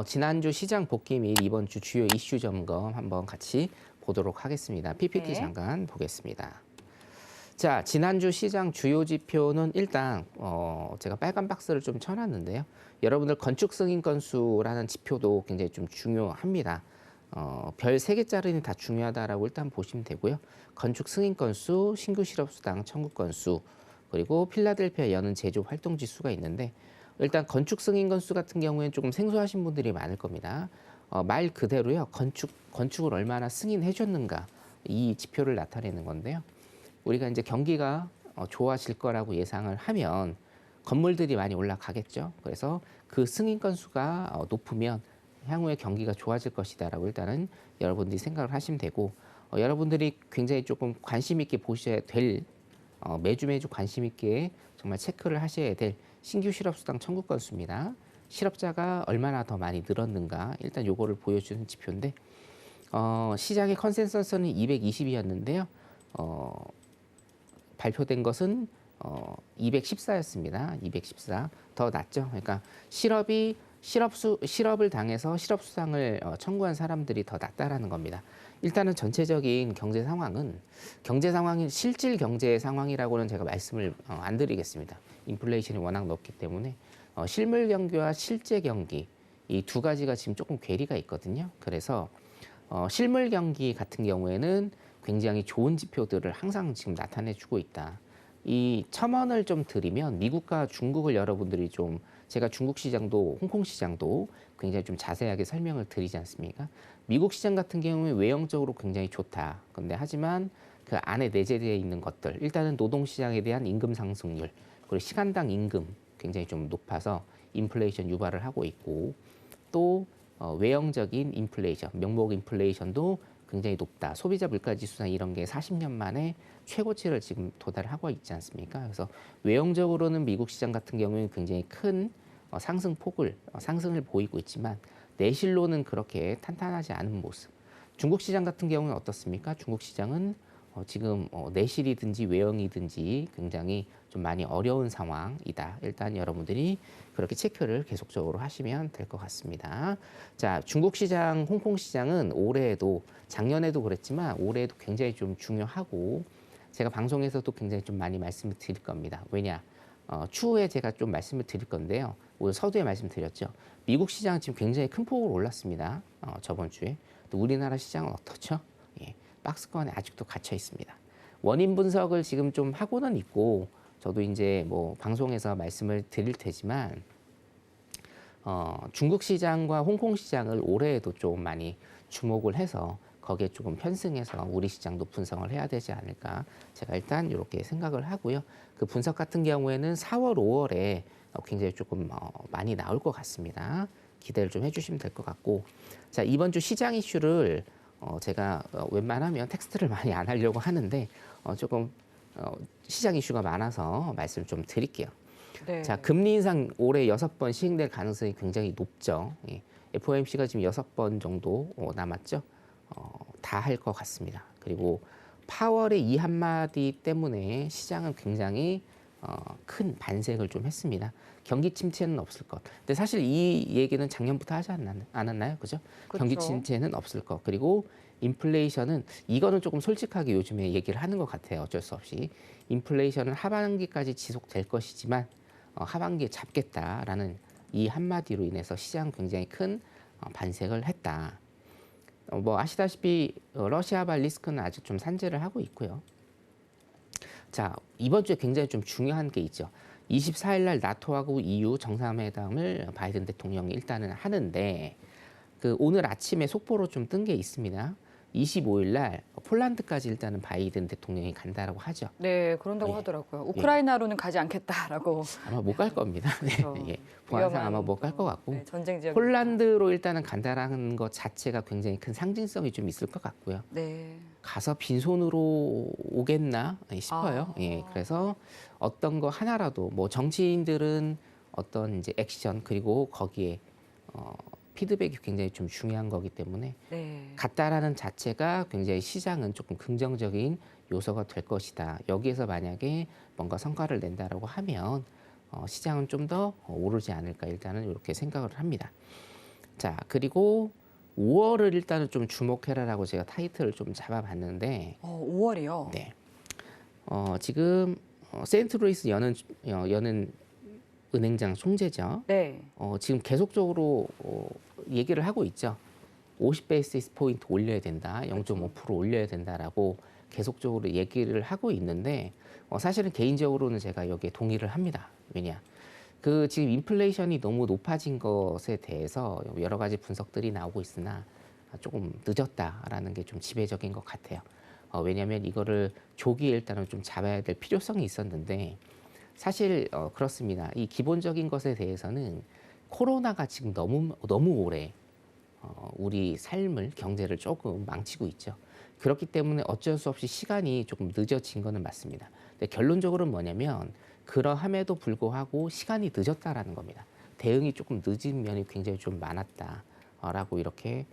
지난주 시장 복귀 및 이번 주 주요 이슈 점검 한번 같이 보도록 하겠습니다. PPT 네. 잠깐 보겠습니다. 자, 지난주 시장 주요 지표는 일단 제가 빨간 박스를 좀 쳐놨는데요. 여러분들 건축 승인 건수라는 지표도 굉장히 좀 중요합니다. 별 3개짜리는 다 중요하다라고 일단 보시면 되고요. 건축 승인 건수, 신규 실업 수당 청구 건수, 그리고 필라델피아 여는 제조 활동 지수가 있는데 일단 건축 승인 건수 같은 경우에는 조금 생소하신 분들이 많을 겁니다. 말 그대로요. 건축을 얼마나 승인해 줬는가 이 지표를 나타내는 건데요. 우리가 이제 경기가 좋아질 거라고 예상을 하면 건물들이 많이 올라가겠죠. 그래서 그 승인 건수가 높으면 향후에 경기가 좋아질 것이다라고 일단은 여러분들이 생각을 하시면 되고 여러분들이 굉장히 조금 관심 있게 보셔야 될 매주 관심 있게 정말 체크를 하셔야 될 신규 실업수당 청구 건수입니다. 실업자가 얼마나 더 많이 늘었는가 일단 요거를 보여주는 지표인데 시장의 컨센서스는 220이었는데요. 발표된 것은 214였습니다. 214. 더 낮죠. 그러니까 실업을 당해서 실업수당을 청구한 사람들이 더 낮다라는 겁니다. 일단은 전체적인 경제 상황이 실질 경제 상황이라고는 제가 말씀을 안 드리겠습니다. 인플레이션이 워낙 높기 때문에 실물 경기와 실제 경기 이 두 가지가 지금 조금 괴리가 있거든요. 그래서 실물 경기 같은 경우에는 굉장히 좋은 지표들을 항상 지금 나타내주고 있다. 이 첨언을 좀 드리면 미국과 중국을 여러분들이 좀 제가 중국 시장도 홍콩 시장도 굉장히 좀 자세하게 설명을 드리지 않습니까? 미국 시장 같은 경우에 외형적으로 굉장히 좋다. 근데 하지만 그 안에 내재되어 있는 것들 일단은 노동 시장에 대한 임금 상승률 그리고 시간당 임금 굉장히 좀 높아서 인플레이션 유발을 하고 있고 또 외형적인 인플레이션 명목 인플레이션도 굉장히 높다. 소비자 물가 지수나 이런 게 40년 만에 최고치를 지금 도달하고 있지 않습니까? 그래서 외형적으로는 미국 시장 같은 경우에는 굉장히 큰 상승을 보이고 있지만 내실로는 그렇게 탄탄하지 않은 모습. 중국 시장 같은 경우는 어떻습니까? 중국 시장은 지금 내실이든지 외형이든지 굉장히 좀 많이 어려운 상황이다. 일단 여러분들이 그렇게 체크를 계속적으로 하시면 될 것 같습니다. 자, 중국 시장, 홍콩 시장은 올해에도 작년에도 그랬지만 올해에도 굉장히 좀 중요하고 제가 방송에서도 굉장히 좀 많이 말씀을 드릴 겁니다. 왜냐? 추후에 제가 좀 말씀을 드릴 건데요. 오늘 서두에 말씀드렸죠. 미국 시장은 지금 굉장히 큰 폭으로 올랐습니다. 저번 주에. 또 우리나라 시장은 어떻죠? 예, 박스권에 아직도 갇혀 있습니다. 원인 분석을 지금 좀 하고는 있고 저도 이제 뭐 방송에서 말씀을 드릴 테지만 중국 시장과 홍콩 시장을 올해에도 좀 많이 주목을 해서 거기에 조금 편승해서 우리 시장도 분석을 해야 되지 않을까 제가 일단 이렇게 생각을 하고요. 그 분석 같은 경우에는 4월, 5월에 굉장히 조금 많이 나올 것 같습니다. 기대를 좀 해주시면 될 것 같고 자 이번 주 시장 이슈를 제가 웬만하면 텍스트를 많이 안 하려고 하는데 조금 시장 이슈가 많아서 말씀을 좀 드릴게요. 네. 자, 금리 인상 올해 6번 시행될 가능성이 굉장히 높죠. 예. FOMC가 지금 6번 정도 남았죠. 다 할 것 같습니다. 그리고 파월의 이 한마디 때문에 시장은 굉장히 큰 반색을 좀 했습니다. 경기 침체는 없을 것. 근데 사실 이 얘기는 작년부터 하지 않았나요? 그죠? 그렇죠. 경기 침체는 없을 것. 그리고 인플레이션은 이거는 조금 솔직하게 요즘에 얘기를 하는 것 같아요. 어쩔 수 없이. 인플레이션은 하반기까지 지속될 것이지만 하반기에 잡겠다라는 이 한마디로 인해서 시장 굉장히 큰 반색을 했다. 뭐 아시다시피 러시아발 리스크는 아직 좀 산재를 하고 있고요. 자, 이번 주에 굉장히 좀 중요한 게 있죠. 24일 날 나토하고 EU 정상회담을 바이든 대통령이 일단은 하는데 그 오늘 아침에 속보로 좀 뜬 게 있습니다. 25일 날 폴란드까지 일단은 바이든 대통령이 간다라고 하죠. 네, 그런다고 예. 하더라고요. 우크라이나로는 가지 않겠다라고. 아마 못 갈 겁니다. 그렇죠. 예. 보안상 위험한 아마 못 갈 것 또, 같고 네, 전쟁 지역. 폴란드로 일단은 간다라는 것 자체가 굉장히 큰 상징성이 좀 있을 것 같고요. 네. 가서 빈손으로 오겠나 싶어요. 아. 예, 그래서 어떤 거 하나라도 뭐 정치인들은 어떤 이제 액션 그리고 거기에 피드백이 굉장히 좀 중요한 거기 때문에 네. 같다라는 자체가 굉장히 시장은 조금 긍정적인 요소가 될 것이다. 여기에서 만약에 뭔가 성과를 낸다라고 하면 시장은 좀 더 오르지 않을까 일단은 이렇게 생각을 합니다. 자, 그리고 5월을 일단은 좀 주목해라라고 제가 타이틀을 좀 잡아봤는데, 5월이요. 네. 지금 세인트루이스 여는 은행장 총재죠. 네. 지금 계속적으로 얘기를 하고 있죠. 50베이시스 포인트 올려야 된다, 0.5% 올려야 된다라고 계속적으로 얘기를 하고 있는데 사실은 개인적으로는 제가 여기에 동의를 합니다. 왜냐? 그 지금 인플레이션이 너무 높아진 것에 대해서 여러 가지 분석들이 나오고 있으나 조금 늦었다라는 게 좀 지배적인 것 같아요. 왜냐하면 이거를 조기에 일단은 좀 잡아야 될 필요성이 있었는데 사실 그렇습니다. 이 기본적인 것에 대해서는 코로나가 지금 너무 오래 우리 삶을 경제를 조금 망치고 있죠. 그렇기 때문에 어쩔 수 없이 시간이 조금 늦어진 거는 맞습니다. 근데 결론적으로는 뭐냐면 그러함에도 불구하고 시간이 늦었다라는 겁니다. 대응이 조금 늦은 면이 굉장히 좀 많았다라고 이렇게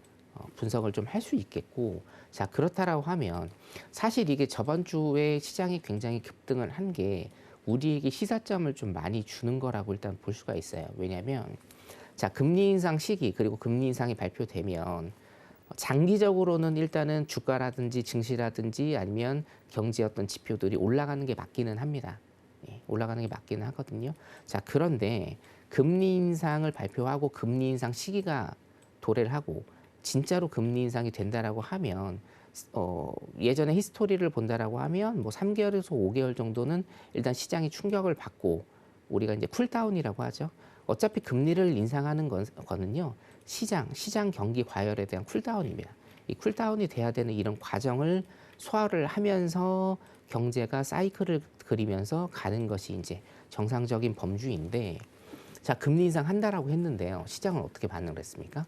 분석을 좀 할 수 있겠고, 자 그렇다라고 하면 사실 이게 저번 주에 시장이 굉장히 급등을 한 게 우리에게 시사점을 좀 많이 주는 거라고 일단 볼 수가 있어요. 왜냐하면 자 금리 인상 시기 그리고 금리 인상이 발표되면 장기적으로는 일단은 주가라든지 증시라든지 아니면 경제 어떤 지표들이 올라가는 게 맞기는 합니다. 예, 올라가는 게 맞기는 하거든요. 자 그런데 금리 인상을 발표하고 금리 인상 시기가 도래를 하고 진짜로 금리 인상이 된다라고 하면 예전에 히스토리를 본다라고 하면 뭐 3개월에서 5개월 정도는 일단 시장이 충격을 받고 우리가 이제 쿨다운이라고 하죠. 어차피 금리를 인상하는 거는요. 시장 경기 과열에 대한 쿨다운입니다. 이 쿨다운이 돼야 되는 이런 과정을 소화를 하면서 경제가 사이클을 그리면서 가는 것이 이제 정상적인 범주인데 자, 금리 인상 한다라고 했는데요. 시장은 어떻게 반응을 했습니까?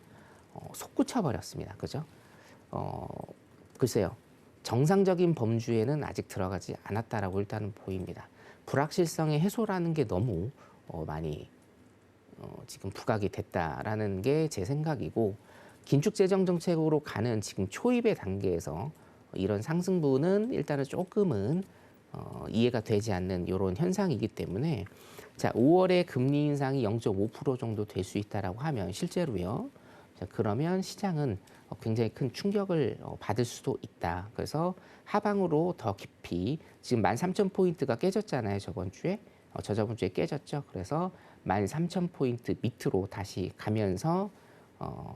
솟구쳐 버렸습니다. 그죠? 글쎄요. 정상적인 범주에는 아직 들어가지 않았다라고 일단은 보입니다. 불확실성의 해소라는 게 너무 많이 지금 부각이 됐다라는 게 제 생각이고 긴축 재정 정책으로 가는 지금 초입의 단계에서 이런 상승분은 일단은 조금은 이해가 되지 않는 이런 현상이기 때문에 자 5월에 금리 인상이 0.5% 정도 될 수 있다라고 하면 실제로요. 자, 그러면 시장은 굉장히 큰 충격을 받을 수도 있다. 그래서 하방으로 더 깊이 지금 13,000포인트가 깨졌잖아요. 저번 주에. 저저번 주에 깨졌죠. 그래서 13,000포인트 밑으로 다시 가면서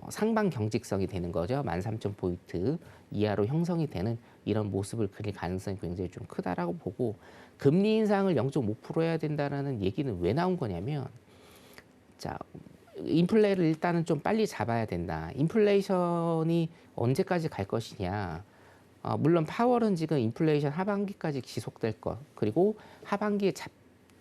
상방 경직성이 되는 거죠. 13,000포인트 이하로 형성이 되는 이런 모습을 그릴 가능성이 굉장히 좀 크다라고 보고 금리 인상을 0.5% 해야 된다라는 얘기는 왜 나온 거냐면 자 인플레를 일단은 좀 빨리 잡아야 된다. 인플레이션이 언제까지 갈 것이냐. 물론 파월은 지금 인플레이션 하반기까지 지속될 것 그리고 하반기에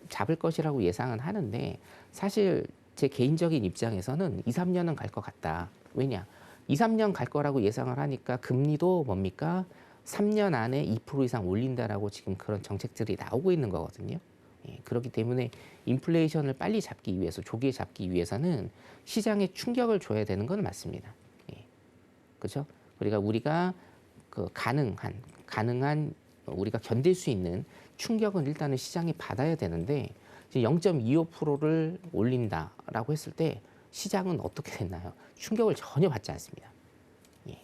잡을 것이라고 예상은 하는데 사실 제 개인적인 입장에서는 2, 3년은 갈 것 같다. 왜냐? 2, 3년 갈 거라고 예상을 하니까 금리도 뭡니까? 3년 안에 2% 이상 올린다라고 지금 그런 정책들이 나오고 있는 거거든요. 예, 그렇기 때문에 인플레이션을 빨리 잡기 위해서 조기에 잡기 위해서는 시장에 충격을 줘야 되는 건 맞습니다. 예, 그렇죠? 우리가 그 가능한 우리가 견딜 수 있는 충격은 일단은 시장이 받아야 되는데 0.25%를 올린다라고 했을 때 시장은 어떻게 됐나요? 충격을 전혀 받지 않습니다. 예,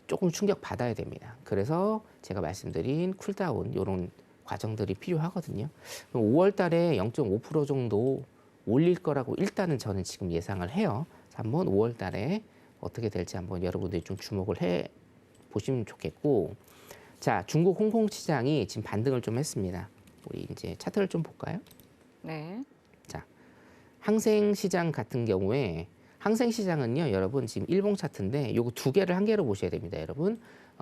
조금 충격 받아야 됩니다. 그래서 제가 말씀드린 쿨다운 이런 과정들이 필요하거든요. 5월 달에 0.5% 정도 올릴 거라고 일단은 저는 지금 예상을 해요. 한번 5월 달에 어떻게 될지 한번 여러분들이 좀 주목을 해 보시면 좋겠고 자, 중국 홍콩 시장이 지금 반등을 좀 했습니다. 우리 이제 차트를 좀 볼까요? 네. 자, 항생 시장 같은 경우에 항생 시장은요, 여러분 지금 일봉 차트인데 요거 두 개를 한 개로 보셔야 됩니다, 여러분.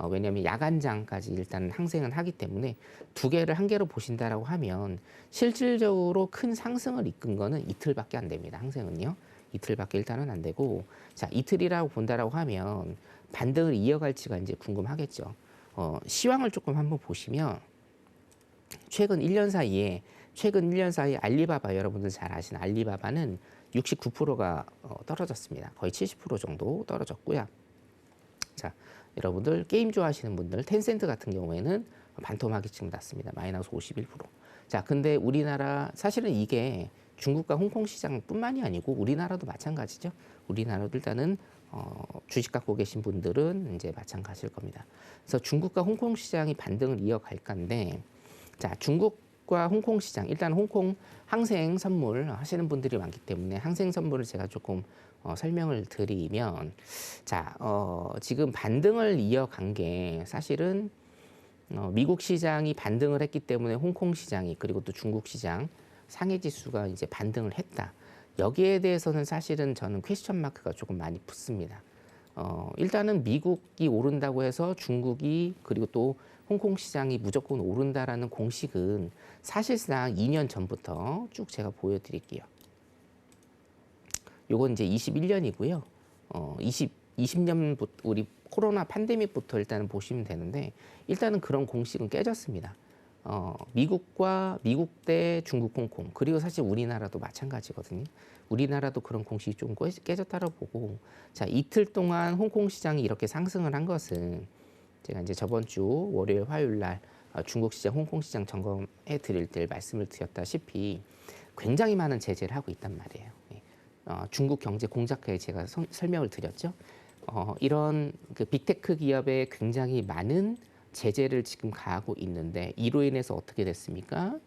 왜냐하면 야간장까지 일단 항생은 하기 때문에 두 개를 한 개로 보신다라고 하면 실질적으로 큰 상승을 이끈 거는 이틀밖에 안 됩니다. 항생은요, 이틀밖에 일단은 안 되고 자 이틀이라고 본다라고 하면 반등을 이어갈지가 이제 궁금하겠죠. 시황을 조금 한번 보시면 최근 1년 사이에 알리바바 여러분들 잘 아시는 알리바바는 69%가 떨어졌습니다. 거의 70% 정도 떨어졌고요. 자, 여러분들 게임 좋아하시는 분들 텐센트 같은 경우에는 반토막이 지금 났습니다. 마이너스 51%. 자, 근데 우리나라 사실은 이게 중국과 홍콩 시장뿐만이 아니고 우리나라도 마찬가지죠. 우리나라도 일단은 주식 갖고 계신 분들은 이제 마찬가지일 겁니다. 그래서 중국과 홍콩 시장이 반등을 이어갈 건데, 자, 중국과 홍콩 시장, 일단 홍콩 항생 선물 하시는 분들이 많기 때문에 항생 선물을 제가 조금 설명을 드리면, 자, 지금 반등을 이어간 게 사실은 미국 시장이 반등을 했기 때문에 홍콩 시장이 그리고 또 중국 시장 상해 지수가 이제 반등을 했다. 여기에 대해서는 사실은 저는 퀘스천 마크가 조금 많이 붙습니다. 일단은 미국이 오른다고 해서 중국이 그리고 또 홍콩 시장이 무조건 오른다라는 공식은 사실상 2년 전부터 쭉 제가 보여드릴게요. 요건 이제 21년이고요. 20년부터 우리 코로나 팬데믹부터 일단은 보시면 되는데 일단은 그런 공식은 깨졌습니다. 미국 대 중국, 홍콩 그리고 사실 우리나라도 마찬가지거든요. 우리나라도 그런 공식이 좀 깨졌다고 보고 자 이틀 동안 홍콩 시장이 이렇게 상승을 한 것은 제가 이제 저번 주 월요일, 화요일 날 중국 시장, 홍콩 시장 점검해 드릴 때 말씀을 드렸다시피 굉장히 많은 제재를 하고 있단 말이에요. 중국 경제 공작회에 제가 설명을 드렸죠. 이런 그 빅테크 기업에 굉장히 많은 제재를 지금 가하고 있는데 이로 인해서 어떻게 됐습니까?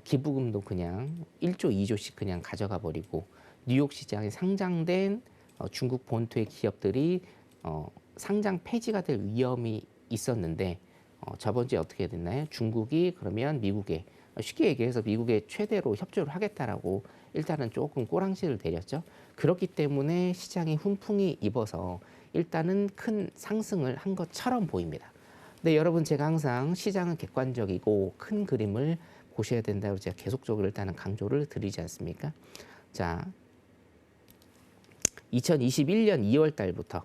기부금도 그냥 1조, 2조씩 그냥 가져가 버리고 뉴욕 시장에 상장된 중국 본토의 기업들이 상장 폐지가 될 위험이 있었는데 저번 주에 어떻게 됐나요? 중국이 그러면 미국에 쉽게 얘기해서 미국에 최대로 협조를 하겠다라고 일단은 조금 꼬랑지를 내렸죠. 그렇기 때문에 시장이 훈풍이 입어서 일단은 큰 상승을 한 것처럼 보입니다. 근데 여러분 제가 항상 시장은 객관적이고 큰 그림을 보셔야 된다고 제가 계속적으로 일단은 강조를 드리지 않습니까? 자, 2021년 2월 달부터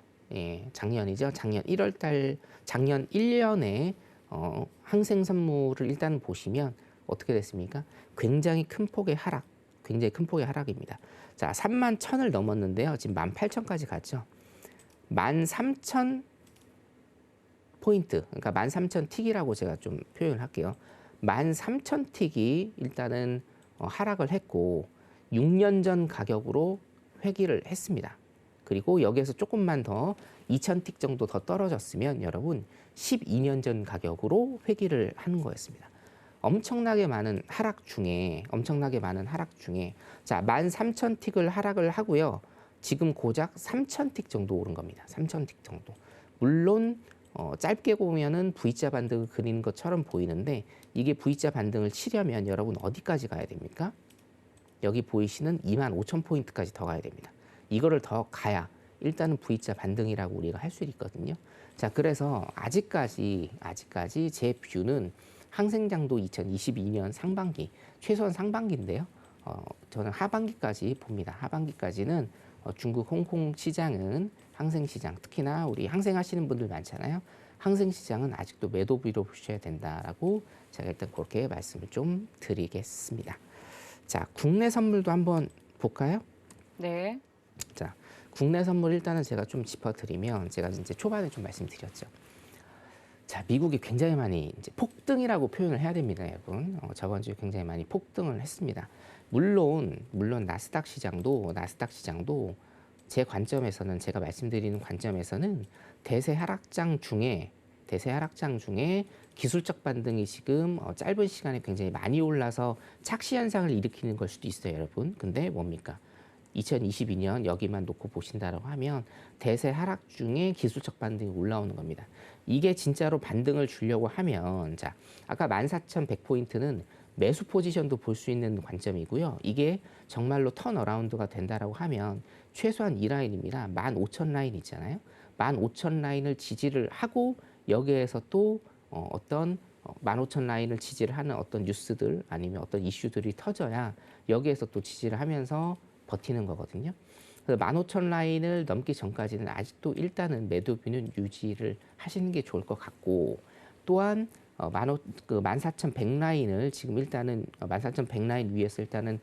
작년이죠. 작년 1월 달 작년 1년에 항생 선물을 일단 보시면 어떻게 됐습니까? 굉장히 큰 폭의 하락, 굉장히 큰 폭의 하락입니다. 자, 3만 1,000을 넘었는데요. 지금 18,000까지 갔죠. 13,000 포인트, 그러니까 13,000 틱이라고 제가 좀 표현을 할게요. 13,000 틱이 일단은 하락을 했고 6년 전 가격으로 회귀를 했습니다. 그리고 여기에서 조금만 더 2,000틱 정도 더 떨어졌으면 여러분 12년 전 가격으로 회귀를 하는 거였습니다. 엄청나게 많은 하락 중에 자 13,000틱을 하락을 하고요. 지금 고작 3,000틱 정도 오른 겁니다. 3,000틱 정도. 물론 짧게 보면은 V자 반등을 그리는 것처럼 보이는데 이게 V자 반등을 치려면 여러분 어디까지 가야 됩니까? 여기 보이시는 25,000포인트까지 더 가야 됩니다. 이거를 더 가야 일단은 V자 반등이라고 우리가 할 수 있거든요. 자, 그래서 아직까지 제 뷰는 항생장도 2022년 상반기, 최소한 상반기인데요. 저는 하반기까지 봅니다. 하반기까지는 중국, 홍콩 시장은 항생 시장, 특히나 우리 항생 하시는 분들 많잖아요. 항생 시장은 아직도 매도비로 보셔야 된다라고 제가 일단 그렇게 말씀을 좀 드리겠습니다. 자, 국내 선물도 한번 볼까요? 네. 자, 국내 선물 일단은 제가 좀 짚어드리면 제가 이제 초반에 좀 말씀드렸죠. 자, 미국이 굉장히 많이 이제 폭등이라고 표현을 해야 됩니다, 여러분. 저번 주에 굉장히 많이 폭등을 했습니다. 물론 나스닥 시장도 제 관점에서는 제가 말씀드리는 관점에서는 대세 하락장 중에 기술적 반등이 지금 짧은 시간에 굉장히 많이 올라서 착시 현상을 일으키는 걸 수도 있어요, 여러분. 근데 뭡니까? 2022년 여기만 놓고 보신다라고 하면 대세 하락 중에 기술적 반등이 올라오는 겁니다. 이게 진짜로 반등을 주려고 하면 자, 아까 14,100포인트는 매수 포지션도 볼 수 있는 관점이고요. 이게 정말로 턴어라운드가 된다라고 하면 최소한 이 라인입니다. 15,000 라인 있잖아요. 15,000 라인을 지지를 하고 여기에서 또 어떤 15,000 라인을 지지를 하는 어떤 뉴스들 아니면 어떤 이슈들이 터져야 여기에서 또 지지를 하면서 버티는 거거든요. 그래서 15,000 라인을 넘기 전까지는 아직도 일단은 매도비는 유지를 하시는 게 좋을 것 같고 또한 14,100 라인을 지금 일단은 14,100 라인 위에서 일단은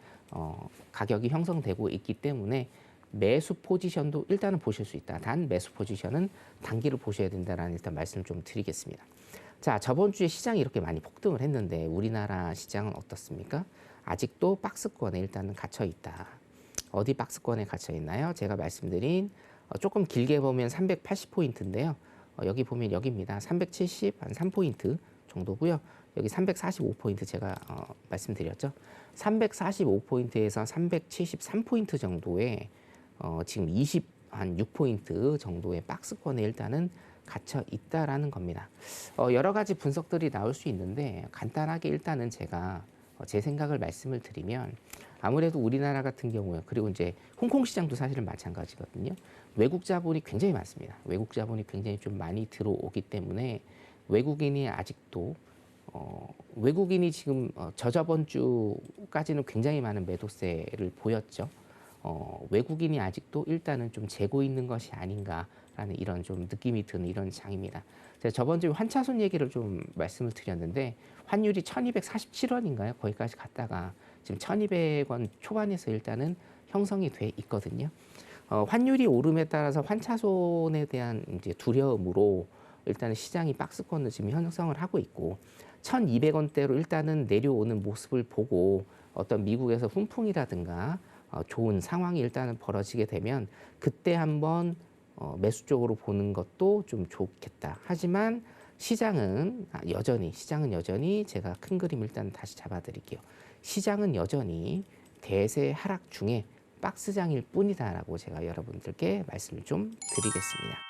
가격이 형성되고 있기 때문에 매수 포지션도 일단은 보실 수 있다. 단 매수 포지션은 단기를 보셔야 된다라는 일단 말씀 좀 드리겠습니다. 자, 저번 주에 시장이 이렇게 많이 폭등을 했는데 우리나라 시장은 어떻습니까? 아직도 박스권에 일단은 gat혀 있다. 어디 박스권에 갇혀 있나요? 제가 말씀드린 조금 길게 보면 380포인트인데요. 여기 보면 여기입니다. 370, 한 3포인트 정도고요. 여기 345포인트 제가 말씀드렸죠. 345포인트에서 373포인트 정도의 지금 한 6포인트 정도의 박스권에 일단은 갇혀 있다라는 겁니다. 여러 가지 분석들이 나올 수 있는데 간단하게 일단은 제가 제 생각을 말씀을 드리면 아무래도 우리나라 같은 경우에 그리고 이제 홍콩 시장도 사실은 마찬가지거든요. 외국 자본이 굉장히 많습니다. 외국 자본이 굉장히 좀 많이 들어오기 때문에 외국인이 아직도 외국인이 지금 저저번 주까지는 굉장히 많은 매도세를 보였죠. 외국인이 아직도 일단은 좀 재고 있는 것이 아닌가라는 이런 좀 느낌이 드는 이런 장입니다. 제가 저번 주에 환차손 얘기를 좀 말씀을 드렸는데 환율이 1247원인가요? 거기까지 갔다가 지금 1200원 초반에서 일단은 형성이 돼 있거든요. 환율이 오름에 따라서 환차손에 대한 이제 두려움으로 일단은 시장이 박스권을 지금 형성을 하고 있고 1200원대로 일단은 내려오는 모습을 보고 어떤 미국에서 훈풍이라든가 좋은 상황이 일단은 벌어지게 되면 그때 한번 매수 쪽으로 보는 것도 좀 좋겠다. 하지만 시장은 여전히 제가 큰 그림 일단 다시 잡아드릴게요. 시장은 여전히 대세 하락 중에 박스장일 뿐이다라고 제가 여러분들께 말씀을 좀 드리겠습니다.